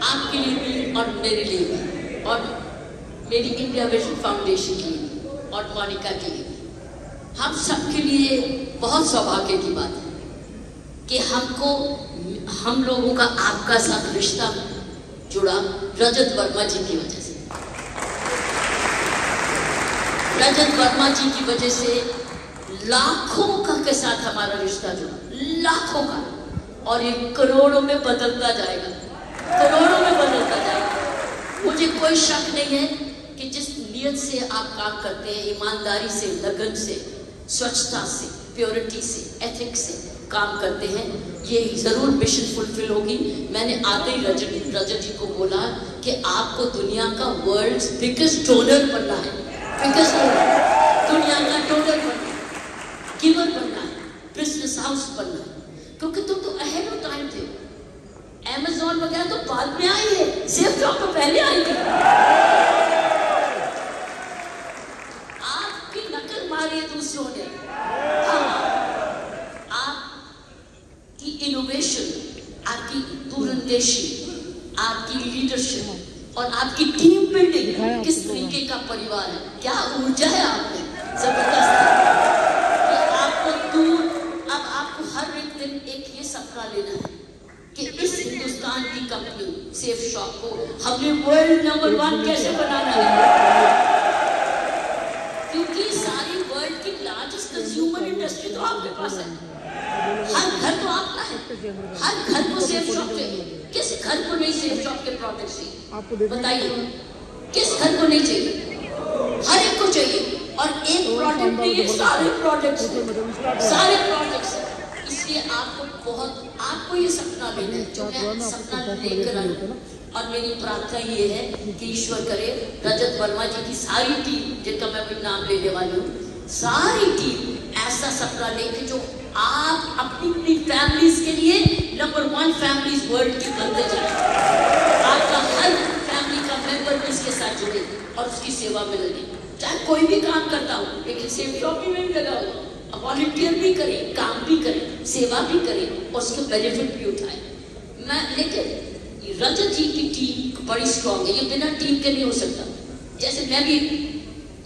आपके लिए भी और मेरे लिए भी और मेरी इंडिया विजन फाउंडेशन के लिए भी और मोनिका के लिए भी, हम सबके लिए बहुत सौभाग्य की बात है कि हम लोगों का आपका साथ रिश्ता जुड़ा रजत वर्मा जी की वजह से। रजत वर्मा जी की वजह से लाखों का के साथ हमारा रिश्ता जुड़ा, लाखों का, और ये करोड़ों में बदलता जाएगा, करोड़ों में बदलता जाएगा। मुझे कोई शक नहीं है कि जिस नियत से आप काम करते हैं, ईमानदारी से, लगन से, स्वच्छता से, प्योरिटी से, एथिक्स से काम करते हैं, ये जरूर मिशन फुलफिल होगी। मैंने आते ही रजत जी को बोला कि आपको दुनिया का वर्ल्ड्स बिगेस्ट डोनर बनना है, बिगेस्ट डोनर, दुनिया का डोनर बनना है, गिवर बनना है, बिजनेस हाउस बनना है, क्योंकि तुम तो अहेड ऑफ टाइम थे। Amazon वगैरह तो बाद में आई है, सेफ जॉब तो पहले आई थी। आपकी नकल मारी है दूसरों ने। आपकी इनोवेशन, आपकी दूरंदेशी, आपकी लीडरशिप और आपकी टीम बिल्डिंग किस तरीके का परिवार है, क्या ऊर्जा है आप में, जबरदस्त। अब आपको हर एक दिन एक ये सपना लेना है कि इस हिंदुस्तान की कंपनी सेफ शॉप को हमने वर्ल्ड नंबर 1 कैसे बनाना है, क्योंकि सारी वर्ल्ड की लार्जेस्ट कंज्यूमर इंडस्ट्री तो आपके पास है। हर घर तो आपका है, हर घर को सेफ शॉप चाहिए। किस घर को नहीं सेफ शॉप के प्रोडक्ट्स चाहिए, बताइए, किस घर को नहीं चाहिए? हर एक को चाहिए। और एक प्रोडक्ट नहीं है, सारे प्रोडक्ट्स, सारे प्रोडक्ट्स। इसलिए आपको ये सपना लेना है जो मैं सपना लेकर आई हूँ। और मेरी प्रार्थना ये है कि ईश्वर करे रजत वर्मा जी की सारी टीम, जिनका मैं भी नाम लेने वाली हूँ, सारी टीम ऐसा सपना लेके जो आप अपनी फैमिलीज के लिए नंबर 1 फैमिलीज वर्ल्ड की बनते जाए। आपका हर फैमिली का मेंबर भी इसके साथ जुड़े और उसकी सेवा में लगे, चाहे कोई भी काम करता हो, लेकिन सेफ शॉप में भी लगा हो, वॉलंटियर भी करें, काम भी करें, सेवा भी करें और उसके बेनिफिट भी उठाएं। लेकिन रजत जी की टीम बड़ी स्ट्रॉन्ग है, ये बिना टीम के नहीं हो सकता। जैसे मैं भी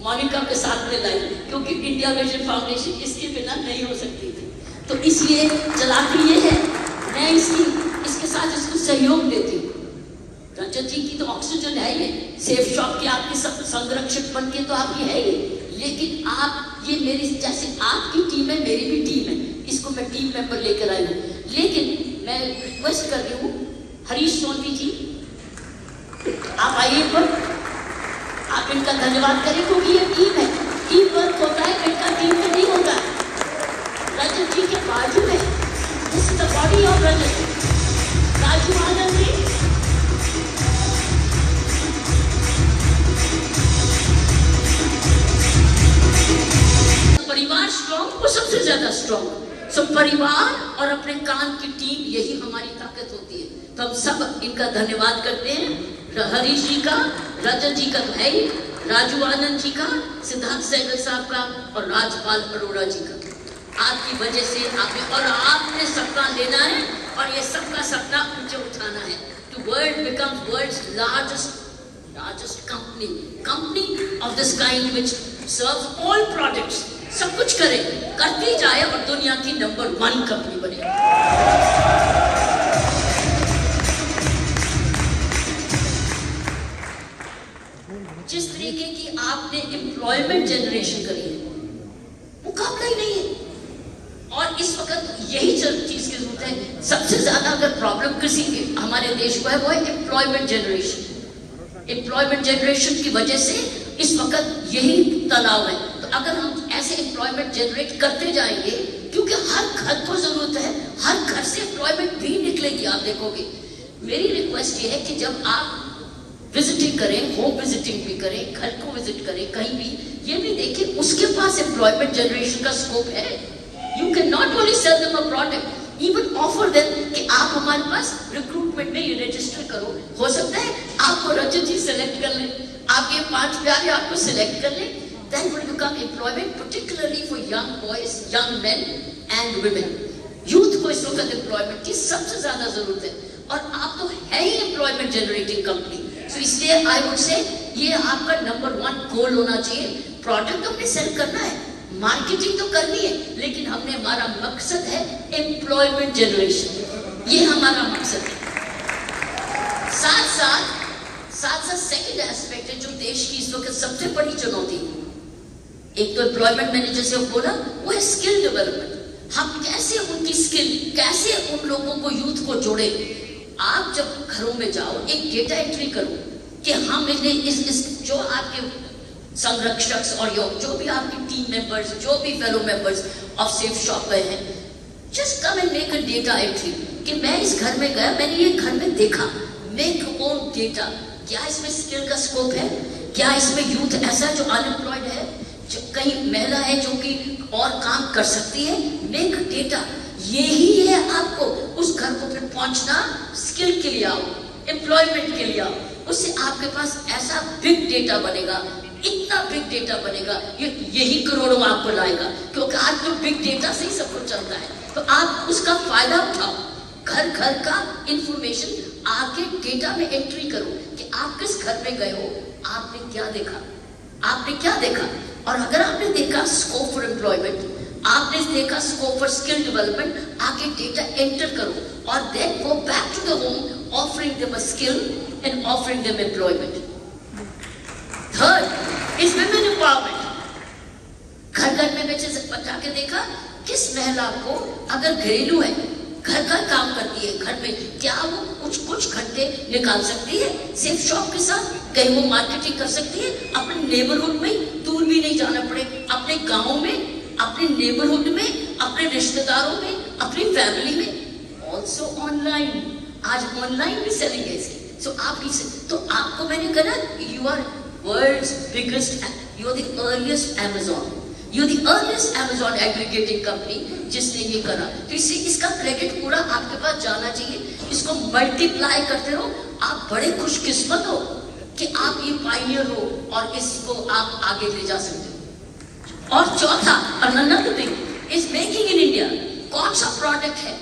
मोनिका के साथ में लाई, क्योंकि इंडिया विजन फाउंडेशन इसके बिना नहीं हो सकती थी, तो इसलिए चलाती ये है, मैं इसके साथ इसको सहयोग देती हूँ। रजत जी की तो ऑक्सीजन है ही, सेफ शॉप की आपकी संरक्षक बन के तो आपकी है ही, लेकिन आप ये मेरी जैसे आपकी टीम है, मेरी भी टीम है, इसको मैं टीम मेंबर लेकर आई हूँ। लेकिन मैं रिक्वेस्ट कर रही हूँ हरीश सोनी जी, आप आइए पर, आप इनका धन्यवाद करें, क्योंकि ये टीम है, टीम वर्क होता है, इनका टीम में नहीं होता। रजत जी के बाजू में, this is the body of Rajat, Raju Anand ji, परिवार स्ट्रॉन्ग, वो सबसे ज्यादा स्ट्रॉन्ग। सो परिवार और अपने काम की टीम, यही हमारी ताकत होती है। तो हम सब इनका धन्यवाद करते हैं, हरीश जी का, रजत जी का तो है ही, राजू आनंद जी का, सिद्धार्थ सहगल साहब का और राजपाल अरोड़ा जी का। आपकी वजह से और आपने सपना लेना है और ये सबका सपना ऊंचे उठाना है to world becomes world's largest company of this kind which serves all products, सब कुछ करे, करती जाए और दुनिया की नंबर 1 कंपनी बने। जिस तरीके की आपने एम्प्लॉयमेंट जनरेशन करी है, मुकाबला ही नहीं है। और इस वक्त यही चीज की जरूरत है। सबसे ज्यादा अगर प्रॉब्लम किसी हमारे देश को है, वो है एम्प्लॉयमेंट जनरेशन। एम्प्लॉयमेंट जनरेशन की वजह से इस वक्त यही तनाव है। तो अगर हम ऐसे एम्प्लॉयमेंट जनरेट करते जाएंगे, क्योंकि हर घर को जरूरत है, हर घर से एम्प्लॉयमेंट भी निकलेगी, आप देखोगे। मेरी रिक्वेस्ट ये है कि जब आप विजिटिंग करें, होम विजिटिंग भी करें, घर को विजिट करें, कहीं भी, ये भी देखें उसके पास एम्प्लॉयमेंट जनरेशन का स्कोप है। You can not only sell them a product, even offer them कि आप हमारे पास रिक्रूटमेंट में ये रजिस्टर करो। हो सकता है आपको रजत जी सेलेक्ट कर लें, आपके 5 प्यारे आपको सिलेक्ट कर लें, then will become employment particularly for young boys, young men and women. Youth को इस वक्त एम्प्लॉयमेंट की सबसे ज्यादा जरूरत है, और आप तो है ही एम्प्लॉयमेंट एम्प्लॉयमेंट जनरेटिंग कंपनी। सो इसलिए आई वुड से ये आपका नंबर 1 गोल होना चाहिए। प्रोडक्ट हमने सेल करना है, मार्केटिंग तो करनी है, लेकिन हमने हमारा मकसद है एम्प्लॉयमेंट जनरेशन, ये हमारा मकसद है। साथ साथ सेकंड एस्पेक्ट है जो देश की इस वक्त सबसे बड़ी चुनौती है। एक तो एम्प्लॉयमेंट मैंने जैसे बोला, वो है स्किल डेवलपमेंट। हम कैसे उनकी स्किल, कैसे उन लोगों को, यूथ को जोड़े। आप जब घरों में जाओ, एक डेटा एंट्री करो कि हम इस जो आपके संरक्षक और जो भी आपकी टीम मेंबर्स, जो भी fellow members of safe shop में हैं, just come and make a data entry कि मैं इस घर में गया, मैंने ये घर में देखा। मेक ओन डेटा, क्या इसमें स्किल का स्कोप है, क्या इसमें यूथ ऐसा जो अनएम्प्लॉयड है, जो कहीं महिला है जो कि और काम कर सकती है। मेक डेटा, यही है आपको उस घर को फिर पहुंचना। स्किल के लिए आओ, एम्प्लॉयमेंट के लिए आओ, उससे आपके पास ऐसा बिग डेटा बनेगा, इतना बिग डेटा बनेगा, यही करोड़ों आपको लाएगा, क्योंकि आज तो बिग डेटा से ही सब कुछ चलता है। तो आप उसका फायदा उठाओ, घर घर का इंफॉर्मेशन आके डेटा में एंट्री करो कि आप किस घर में गए हो, आपने क्या देखा, आपने क्या देखा। और अगर आपने देखा स्कोप फॉर एम्प्लॉयमेंट, आपने देखा स्कोप फॉर स्किल डेवलपमेंट, आके डेटा एंटर करो और then go back to the home offering them a skill and offering them employment. Third is women empowerment. घर घर में बचा के देखा किस महिला को अगर घरेलू है, घर का काम करती है, घर में क्या वो कुछ घंटे निकाल सकती है सेफ शॉप के साथ, कहीं वो मार्केटिंग कर सकती है अपने नेबरहुड में, दूर भी नहीं जाना पड़े, अपने गांव में, अपने नेबरहुड में, अपने रिश्तेदारों में, अपनी फैमिली में। ऑल्सो ऑनलाइन, आज ऑनलाइन भी सेलिंग है इसकी। सो तो आपको मैंने कहा you are world's biggest, you are the earliest Amazon, you the earliest Amazon aggregating company जिसने ये करा। तो इससे इसका क्रेडिट पूरा आपके पास जाना चाहिए। इसको मल्टीप्लाई करते रहो। आप बड़े खुशकिस्मत हो कि आप ये पायनियर हो और इसको आप आगे ले जा सकते हो। और चौथा, another thing is making in India। कौन सा प्रोडक्ट है,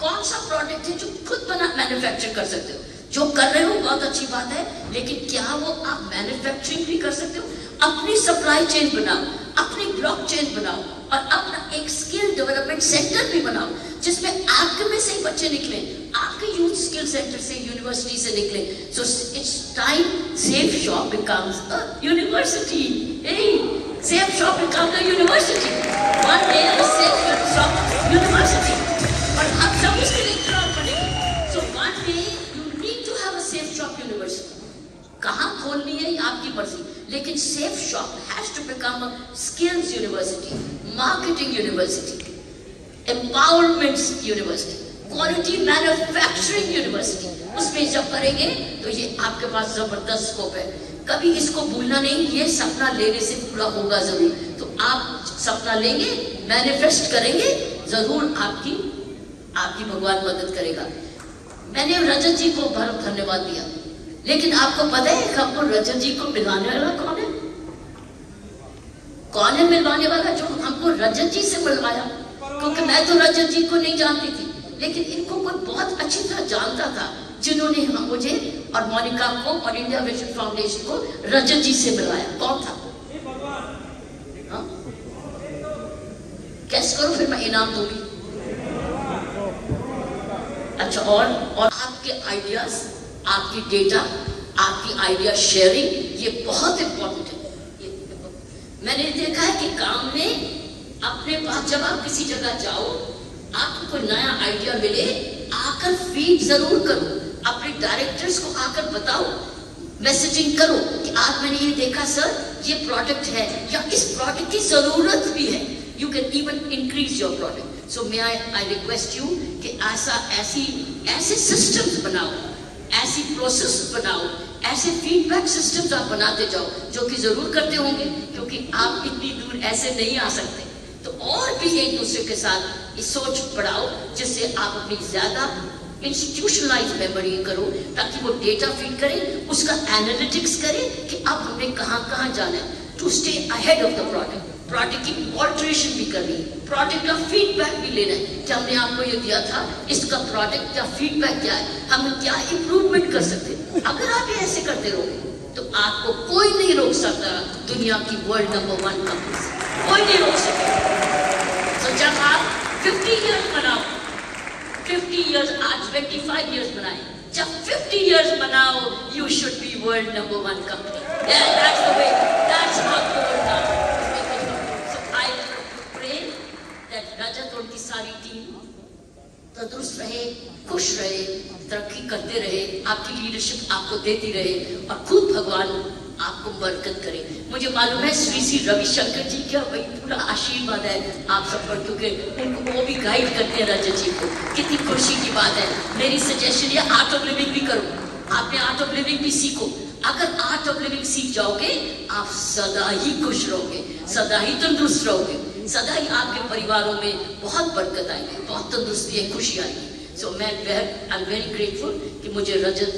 कौन सा प्रोडक्ट है जो खुद बना मैन्युफैक्चर कर सकते हो। जो कर रहे हो बहुत अच्छी बात है, लेकिन क्या वो आप मैन्युफैक्चरिंग भी कर सकते हो। अपनी सप्लाई चेन बनाओ, अपनी ब्लॉक चेन बनाओ और अपना एक स्किल डेवलपमेंट सेंटर भी बनाओ जिसमें आपके में से ही बच्चे निकले, आपके यूथ स्किल सेंटर से, यूनिवर्सिटी से निकले। So it's time Safe Shop becomes a university. Safe Shop becomes a university. One day Safe Shop university. और आप सब उसके लिए तैयार बनेंगे। So one day you need to have a Safe Shop university. कहाँ खोलनी है ये आपकी मर्जी, लेकिन Safe Shop has to become a skills university, marketing university, empowerment university, quality manufacturing university. उसमें जब करेंगे तो ये आपके पास जबरदस्त स्कोप है। कभी इसको भूलना नहीं, ये सपना लेने से पूरा होगा जरूर। तो आप सपना लेंगे, मैनिफेस्ट करेंगे, जरूर आपकी भगवान मदद करेगा। मैंने रजत जी को बहुत धन्यवाद दिया, लेकिन आपको पता है हमको रजत जी को मिलवाने वाला कौन है? कौन है मिलवाने वाला जो हमको रजत जी से मिलवाया? क्योंकि मैं तो रजत जी को नहीं जानती थी, लेकिन इनको कोई बहुत अच्छी तरह जानता था जिन्होंने हम मुझे और मोनिका को और इंडिया विजन फाउंडेशन को रजत जी से मिलवाया। कौन था? कैसे करो फिर मैं इनाम दूंगी। अच्छा, और आपके आइडियाज, आपकी डेटा, आपकी आइडिया शेयरिंग, ये बहुत इंपॉर्टेंट है। मैंने देखा है कि काम में अपने पास जब आप किसी जगह जाओ, आपको कोई नया आइडिया मिले, आकर फीड जरूर करो, अपने डायरेक्टर्स को आकर बताओ, मैसेजिंग करो कि आज मैंने ये देखा सर, ये प्रोडक्ट है या इस प्रोडक्ट की जरूरत भी है। You can even increase your product. So may I request you कि ऐसे सिस्टम्स बनाओ, ऐसी प्रोसेस बनाओ, ऐसे फीडबैक सिस्टम्स आप बनाते जाओ, जो कि जरूर करते होंगे क्योंकि आप इतनी दूर ऐसे नहीं आ सकते। तो और भी एक दूसरे के साथ इस सोच बढ़ाओ जिससे आप अपनी ज्यादा इंस्टीट्यूशनलाइज मेमोरी करो, ताकि वो डेटा फीड करें, उसका एनालिटिक्स करें कि अब हमने कहाँ कहाँ जाना है, to stay ahead of the product. Product की ऑल्ट्रेशन भी करनी, प्रोडक्ट का फीडबैक भी लेना है कि हमने आपको ये दिया था, इसका प्रोडक्ट का फीडबैक क्या है, हम क्या इंप्रूवमेंट कर सकते हैं। अगर आप ये ऐसे करते रहोगे तो आपको कोई नहीं रोक सकता दुनिया की वर्ल्ड नंबर 1 कंपनी से, कोई नहीं रोक सकता। तो जब आप 50 इयर्स बनाओ, 50 इयर्स, आज 25 इयर्स बनाए, जब 50 इयर्स बनाओ, you should be world number 1 company. Yeah, that's the way, that's how the world now. So I pray that Rajat और उनकी सारी टीम तंदुरुस्त रहे, खुश रहे, तरक्की करते रहे, आपकी लीडरशिप आपको देती रहे और खुद भगवान आपको बरकत करे। मुझे मालूम है श्री श्री रविशंकर जी का वही पूरा आशीर्वाद है आप सब पर, क्योंकि उनको वो भी गाइड करते हैं रजत जी को। कितनी खुशी की बात है। मेरी सजेशन ये आर्ट ऑफ लिविंग भी करो, आपने आर्ट ऑफ लिविंग भी सीखो। अगर आर्ट ऑफ लिविंग सीख जाओगे आप सदा ही खुश रहोगे, सदा ही तंदुरुस्त रहोगे, सदा ही आपके परिवारों में बहुत बरकत आएगी, बहुत तंदुरुस्ती है, खुशी आएगी। सो मैं आई एम वेरी ग्रेटफुल कि मुझे रजत